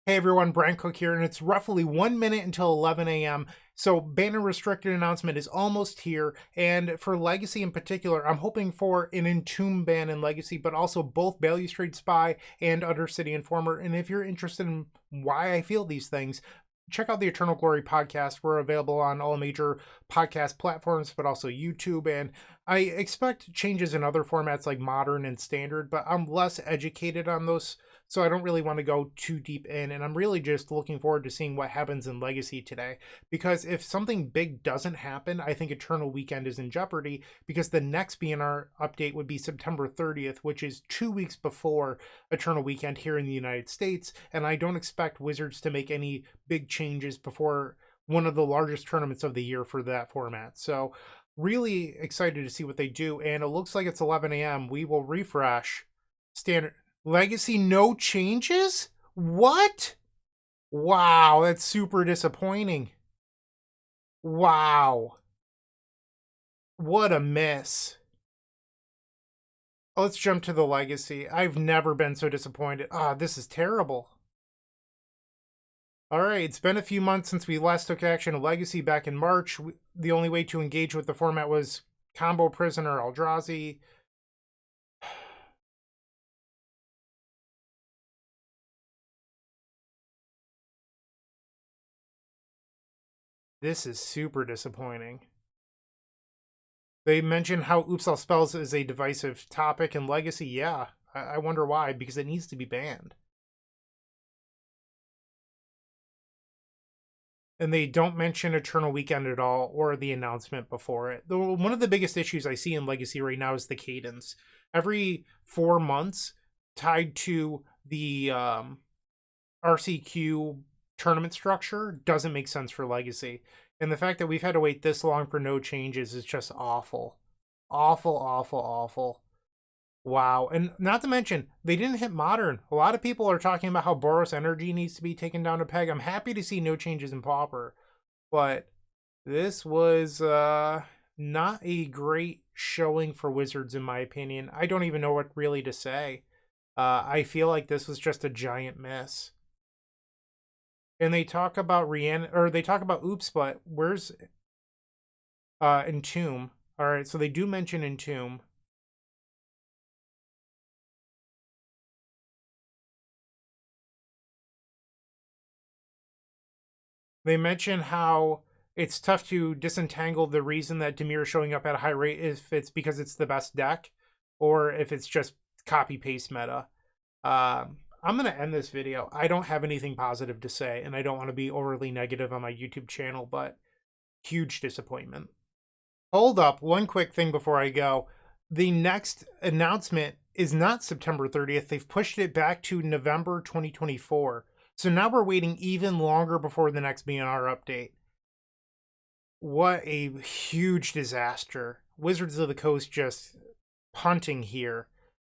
Hey everyone, Bryant here, and it's roughly 1 minute until 11 a.m. So, banner restricted announcement is almost here, and for Legacy in particular, I'm hoping for an Entomb ban in Legacy, but also both Balustrade Spy and Undercity Informer. And if you're interested in why I feel these things, check out the Eternal Glory podcast. We're available on all major podcast platforms, but also YouTube. And I expect changes in other formats like Modern and Standard, but I'm less educated on those, so I don't really want to go too deep in. And I'm really just looking forward to seeing what happens in Legacy today. Because if something big doesn't happen, I think Eternal Weekend is in jeopardy, because the next BNR update would be September 30th, which is 2 weeks before Eternal Weekend here in the United States. And I don't expect Wizards to make any big changes before one of the largest tournaments of the year for that format. So really excited to see what they do. And it looks like it's 11 a.m. We will refresh. Standard Legacy, no changes? What? Wow, that's super disappointing. Wow. What a miss. Let's jump to the Legacy. I've never been so disappointed. This is terrible. All right, it's been a few months since we last took action in Legacy back in March. The only way to engage with the format was Combo Prisoner Eldrazi. This is super disappointing. They mention how Oops All Spells is a divisive topic in Legacy. Yeah, I wonder why, because it needs to be banned. And they don't mention Eternal Weekend at all or the announcement before it. Though one of the biggest issues I see in Legacy right now is the cadence. Every 4 months, tied to the RCQ tournament structure, doesn't make sense for Legacy. And the fact that we've had to wait this long for no changes is just awful. Awful, awful, awful. Wow. And not to mention, they didn't hit Modern. A lot of people are talking about how Boros Energy needs to be taken down a peg. I'm happy to see no changes in Pauper. But this was not a great showing for Wizards, in my opinion. I don't even know what really to say. I feel like this was just a giant miss. And they talk about they talk about Oops, but where's Entomb? All right, so they do mention Entomb. They mention how it's tough to disentangle the reason that Dimir is showing up at a high rate if it's because it's the best deck or if it's just copy paste meta. I'm going to end this video. I don't have anything positive to say, and I don't want to be overly negative on my YouTube channel, but huge disappointment. Hold up, one quick thing before I go. The next announcement is not September 30th. They've pushed it back to November 2024. So now we're waiting even longer before the next BNR update. What a huge disaster. Wizards of the Coast just punting here.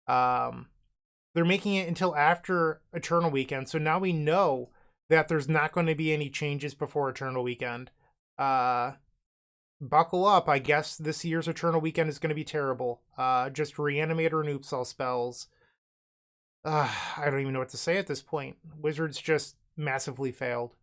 They're making it until after Eternal Weekend. So now we know that there's not going to be any changes before Eternal Weekend. Buckle up. I guess this year's Eternal Weekend is going to be terrible. Just Reanimator and Oops All Spells. I don't even know what to say at this point. Wizards just massively failed.